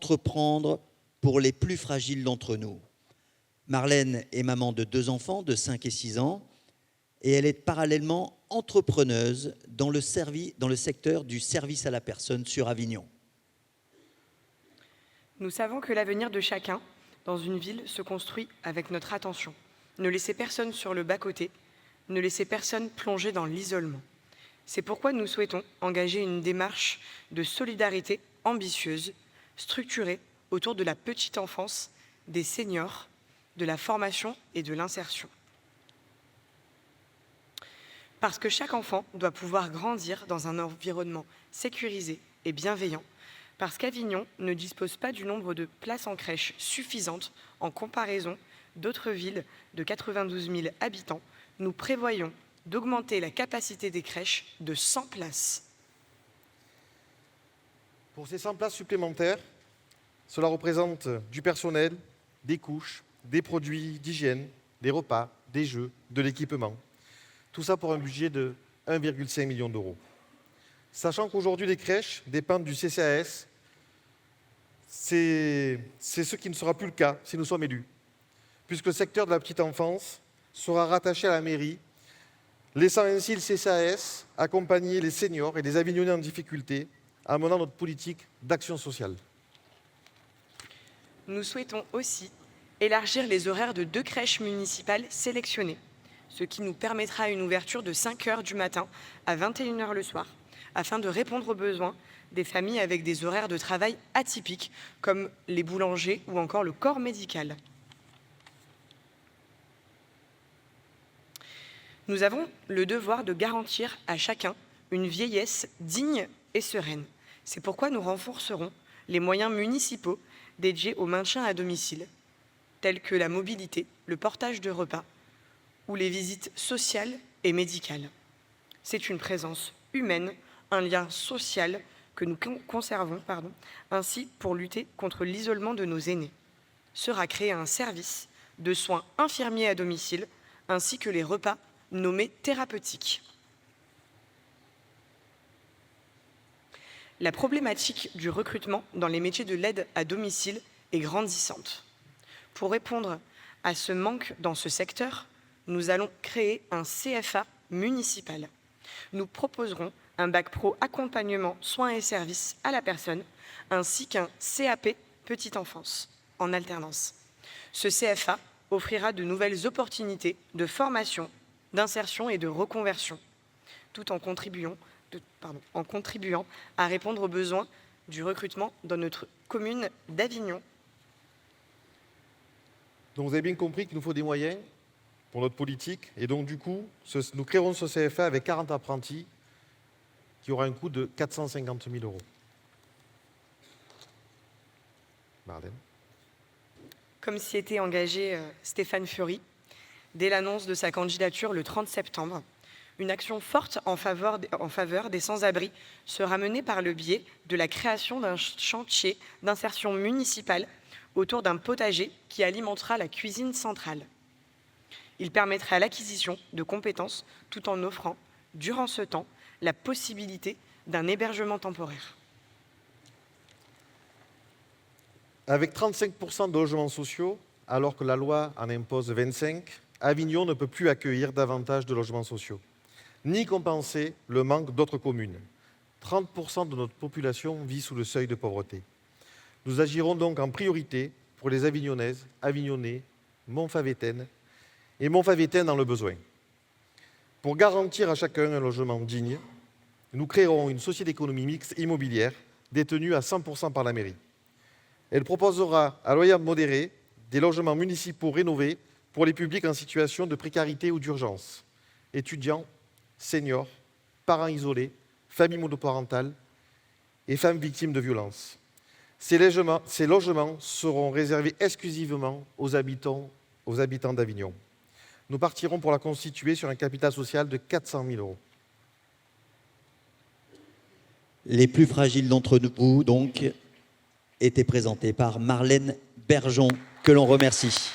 entreprendre pour les plus fragiles d'entre nous. Marlène est maman de 2 enfants de 5 et 6 ans et elle est parallèlement entrepreneuse dans le secteur du service à la personne sur Avignon. Nous savons que l'avenir de chacun dans une ville se construit avec notre attention. Ne laissez personne sur le bas-côté, ne laissez personne plonger dans l'isolement. C'est pourquoi nous souhaitons engager une démarche de solidarité ambitieuse, structurée autour de la petite enfance, des seniors, de la formation et de l'insertion. Parce que chaque enfant doit pouvoir grandir dans un environnement sécurisé et bienveillant, parce qu'Avignon ne dispose pas du nombre de places en crèche suffisantes en comparaison d'autres villes de 92 000 habitants, nous prévoyons d'augmenter la capacité des crèches de 100 places. Pour ces 100 places supplémentaires, cela représente du personnel, des couches, des produits d'hygiène, des repas, des jeux, de l'équipement. Tout ça pour un budget de 1,5 million d'euros. Sachant qu'aujourd'hui, les crèches dépendent du CCAS, c'est ce qui ne sera plus le cas si nous sommes élus, puisque le secteur de la petite enfance sera rattaché à la mairie, laissant ainsi le CCAS accompagner les seniors et les Avignonnais en difficulté, amenant notre politique d'action sociale. Nous souhaitons aussi élargir les horaires de 2 crèches municipales sélectionnées, ce qui nous permettra une ouverture de 5 h du matin à 21 h le soir, afin de répondre aux besoins des familles avec des horaires de travail atypiques, comme les boulangers ou encore le corps médical. Nous avons le devoir de garantir à chacun une vieillesse digne et sereine. C'est pourquoi nous renforcerons les moyens municipaux dédiés au maintien à domicile, tels que la mobilité, le portage de repas ou les visites sociales et médicales. C'est une présence humaine, un lien social que nous conservons, ainsi pour lutter contre l'isolement de nos aînés. Sera créé un service de soins infirmiers à domicile, ainsi que les repas nommés thérapeutiques. La problématique du recrutement dans les métiers de l'aide à domicile est grandissante. Pour répondre à ce manque dans ce secteur, nous allons créer un CFA municipal. Nous proposerons un bac pro accompagnement, soins et services à la personne, ainsi qu'un CAP petite enfance en alternance. Ce CFA offrira de nouvelles opportunités de formation, d'insertion et de reconversion, tout en contribuant à répondre aux besoins du recrutement dans notre commune d'Avignon. Donc vous avez bien compris qu'il nous faut des moyens pour notre politique, et donc du coup, nous créerons ce CFA avec 40 apprentis qui aura un coût de 450 000 euros. Marlène. Comme s'y était engagé Stéphane Fiori, dès l'annonce de sa candidature le 30 septembre, une action forte en faveur des sans-abri sera menée par le biais de la création d'un chantier d'insertion municipale autour d'un potager qui alimentera la cuisine centrale. Il permettra l'acquisition de compétences tout en offrant, durant ce temps, la possibilité d'un hébergement temporaire. Avec 35% de logements sociaux, alors que la loi en impose 25%, Avignon ne peut plus accueillir davantage de logements sociaux, ni compenser le manque d'autres communes. 30% de notre population vit sous le seuil de pauvreté. Nous agirons donc en priorité pour les Avignonnaises, Avignonnais, Montfavettaines et Montfavettains dans le besoin. Pour garantir à chacun un logement digne, nous créerons une société d'économie mixte immobilière détenue à 100% par la mairie. Elle proposera à loyer modéré des logements municipaux rénovés pour les publics en situation de précarité ou d'urgence, étudiants, seniors, parents isolés, familles monoparentales et femmes victimes de violences. Ces logements seront réservés exclusivement aux habitants d'Avignon. Nous partirons pour la constituer sur un capital social de 400 000 euros. Les plus fragiles d'entre vous, donc, étaient présentés par Marlène Bergeon, que l'on remercie.